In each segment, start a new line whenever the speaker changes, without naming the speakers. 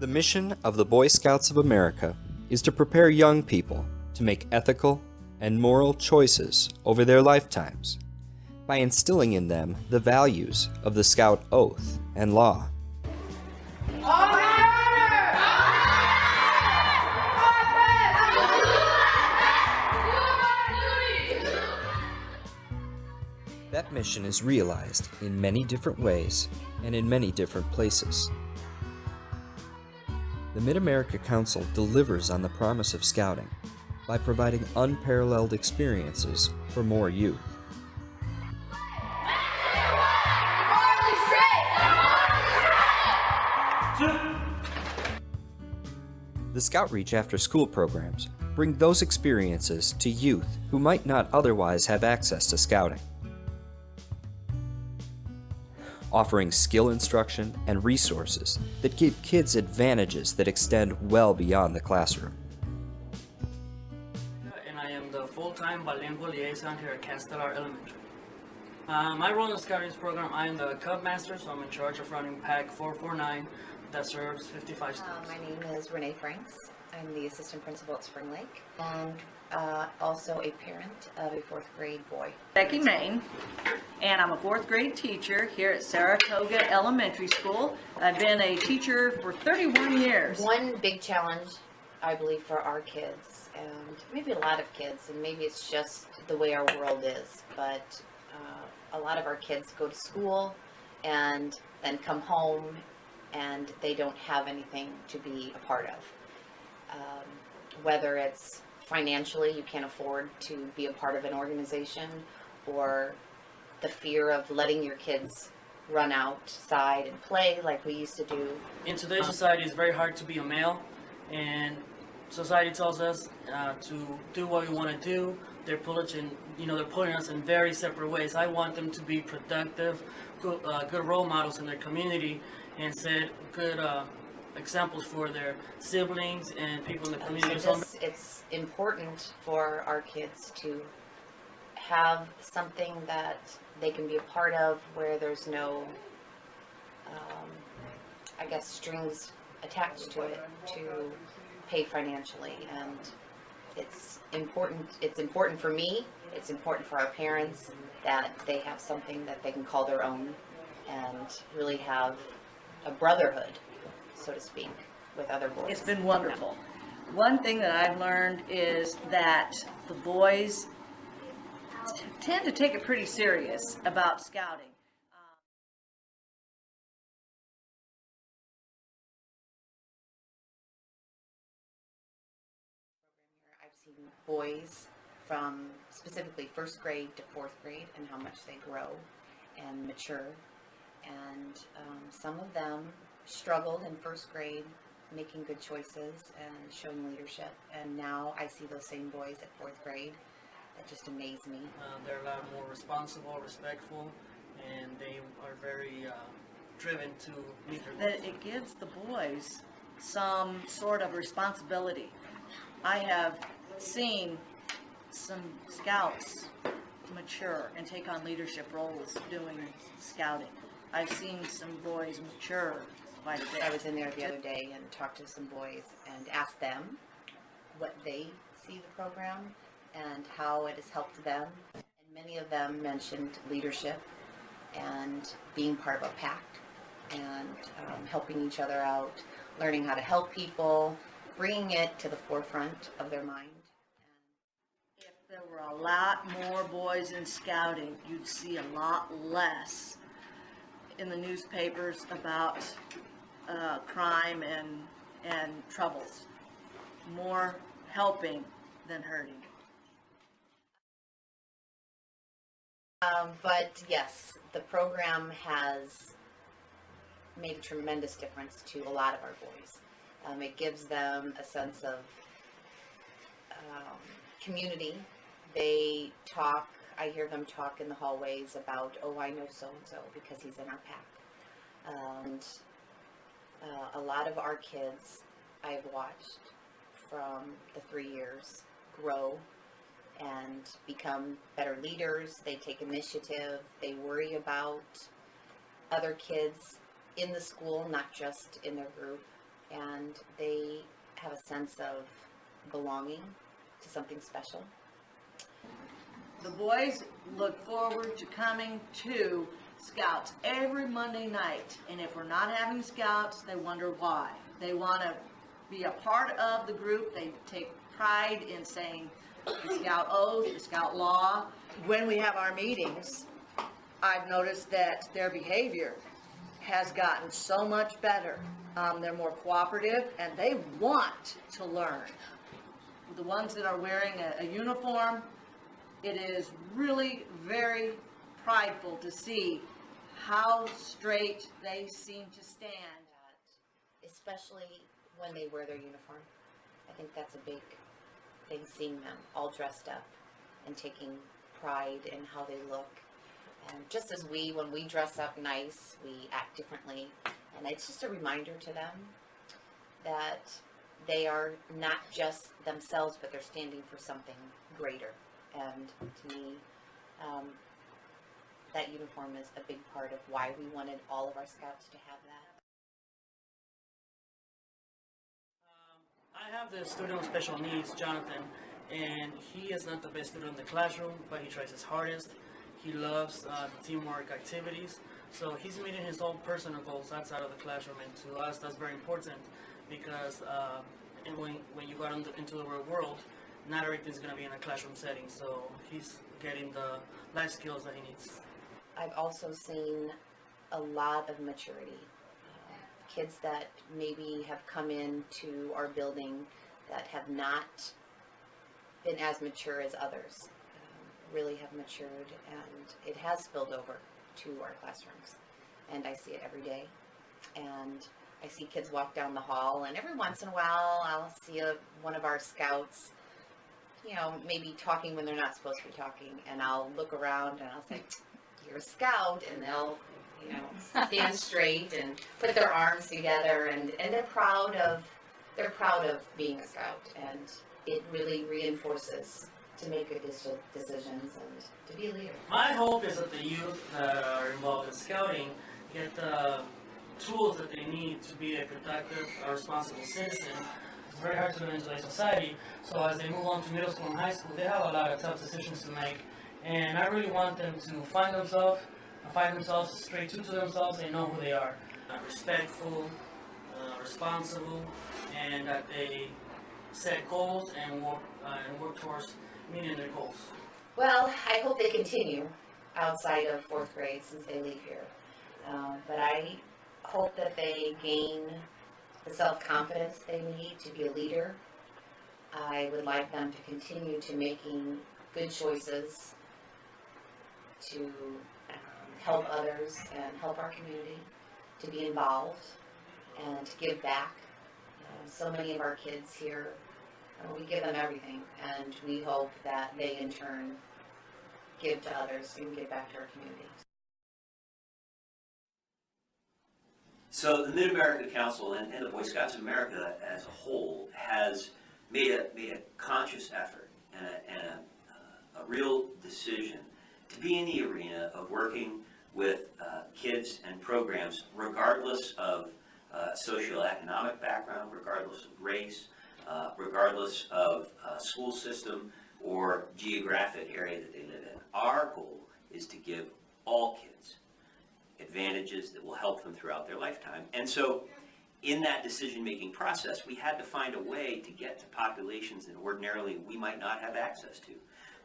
The mission of the Boy Scouts of America is to prepare young people to make ethical and moral choices over their lifetimes by instilling in them the values of the Scout oath and law. That mission is realized in many different ways and in many different places. The Mid-America Council delivers on the promise of Scouting by providing unparalleled experiences for more youth. The Scout Reach after-school programs bring those experiences to youth who might not otherwise have access to Scouting, offering skill instruction and resources that give kids advantages that extend well beyond the classroom.
And I am the full-time bilingual liaison here at Castelar Elementary. My role in the Scout Reach program, I am the Cub Master, so I'm in charge of running Pack 449 that serves 55 students.
My name is Renee Franks. I'm the assistant principal at Spring Lake and also a parent of a 4th grade boy.
Becky Main, and I'm a 4th grade teacher here at Saratoga Elementary School. I've been a teacher for 31 years.
One big challenge, I believe, for our kids, and maybe a lot of kids, and maybe it's just the way our world is, but a lot of our kids go to school and then come home and they don't have anything to be a part of. Whether it's financially, you can't afford to be a part of an organization, or the fear of letting your kids run outside and play like we used to do.
In today's society, it's very hard to be a male, and society tells us to do what we want to do. They're pulling us in very separate ways. I want them to be productive, good role models in their community, and set good examples for their siblings and people in the community.
It's important for our kids to have something that they can be a part of where there's no, strings attached to it to pay financially. And it's important for me, it's important for our parents that they have something that they can call their own and really have a brotherhood, so to speak, with other boys.
It's been wonderful. One thing that I've learned is that the boys tend to take it pretty serious about Scouting.
I've seen boys from specifically 1st grade to 4th grade and how much they grow and mature. And some of them struggled in 1st grade making good choices and showing leadership. And now I see those same boys at 4th grade. That just amaze me.
They're a lot more responsible, respectful, and they are very driven to meet their goals.
That it gives the boys some sort of responsibility. I have seen some Scouts mature and take on leadership roles doing Scouting. I've seen some boys mature quite a bit.
I was in there the other day and talked to some boys and asked them what they see the program and how it has helped them. And many of them mentioned leadership and being part of a pack and helping each other out, learning how to help people, bringing it to the forefront of their mind.
If there were a lot more boys in Scouting, you'd see a lot less in the newspapers about crime and troubles. More helping than hurting.
But yes, the program has made a tremendous difference to a lot of our boys. It gives them a sense of community. They talk, I hear them talk in the hallways about, oh, I know so-and-so because he's in our pack. And a lot of our kids I've watched from the 3 years grow and become better leaders. They take initiative. They worry about other kids in the school, not just in their group. and they have a sense of belonging to something special.
The boys look forward to coming to Scouts every Monday night, and if we're not having Scouts, they wonder why. They want to be a part of the group. They take pride in saying the Scout oath, the Scout law. When we have our meetings, I've noticed that their behavior has gotten so much better. They're more cooperative, and they want to learn. The ones that are wearing a uniform, it is really very prideful to see how straight they seem to stand.
Especially when they wear their uniform. I think that's a big thing, seeing them all dressed up and taking pride in how they look. And just as when we dress up nice, we act differently. And it's just a reminder to them that they are not just themselves, but they're standing for something greater. And to me, that uniform is a big part of why we wanted all of our Scouts to have that.
I have this student with special needs, Jonathan, and he is not the best student in the classroom, but he tries his hardest. He loves the teamwork activities, so he's meeting his own personal goals outside of the classroom, and to us that's very important because and when you go out into the real world, not everything's going to be in a classroom setting, so he's getting the life skills that he needs.
I've also seen a lot of maturity. Kids that maybe have come into our building that have not been as mature as others really have matured, and it has spilled over to our classrooms. And I see it every day. And I see kids walk down the hall, and every once in a while I'll see one of our Scouts, you know, maybe talking when they're not supposed to be talking, and I'll look around and I'll say, "You're a Scout," and they'll, you know, stand straight and put their arms together, and they're proud of being a Scout, and it really reinforces to make good decisions and to be a leader.
My hope is that the youth that are involved in scouting get the tools that they need to be a productive, responsible citizen. It's very hard to live in today's society, so as they move on to middle school and high school, they have a lot of tough decisions to make, and I really want them to find themselves straight to themselves and know who they are. Respectful, responsible, and that they set goals and work towards meeting their goals.
Well, I hope they continue outside of 4th grade since they leave here. But I hope that they gain the self-confidence they need to be a leader. I would like them to continue to making good choices to help others and help our community, to be involved and to give back. So many of our kids here, we give them everything, and we hope that they in turn give to others and give back to our community.
So the Mid-America Council and the Boy Scouts of America as a whole has made a conscious effort and a real decision to be in the arena of working with kids and programs regardless of socioeconomic background, regardless of race, regardless of school system or geographic area that they live in. Our goal is to give all kids advantages that will help them throughout their lifetime. And so in that decision-making process, we had to find a way to get to populations that ordinarily we might not have access to,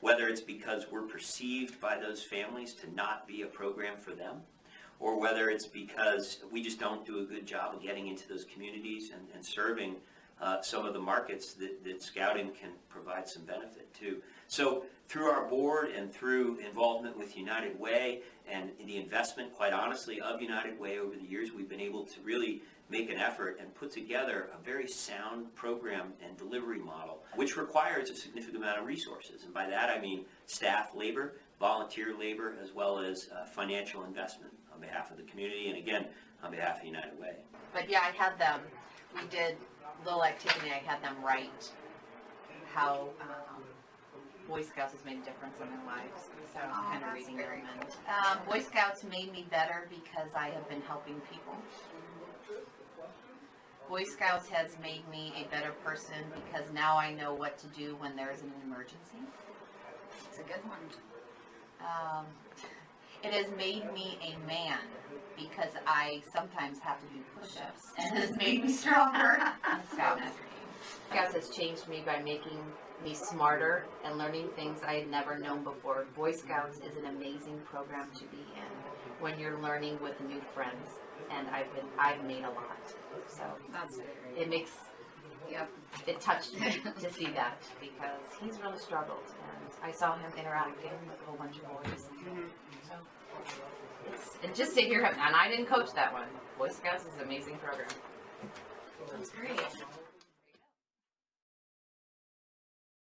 whether it's because we're perceived by those families to not be a program for them, or whether it's because we just don't do a good job of getting into those communities and serving some of the markets that scouting can provide some benefit to. So through our board and through involvement with United Way and the investment, quite honestly, of United Way over the years, we've been able to really make an effort and put together a very sound program and delivery model, which requires a significant amount of resources. And by that I mean staff labor, volunteer labor, as well as financial investment on behalf of the community and again, on behalf of United Way.
But yeah, I had them, we did a little activity, I had them write how Boy Scouts has made a difference in their lives. So I'm kind of reading them. And Boy Scouts made me better because I have been helping people. Boy Scouts has made me a better person because now I know what to do when there's an emergency.
It's a good one.
It has made me a man because I sometimes have to do push-ups, and has made me stronger. Scouts has changed me by making me smarter and learning things I had never known before. Boy Scouts is an amazing program to be in when you're learning with new friends, and I've made a lot. So
That's great.
it makes
Yep.
it touched me to see that because he's really struggled, and I saw him interacting with a whole bunch of boys. So and just to hear him, and I didn't coach that one. Boy Scouts is an amazing program.
That's great.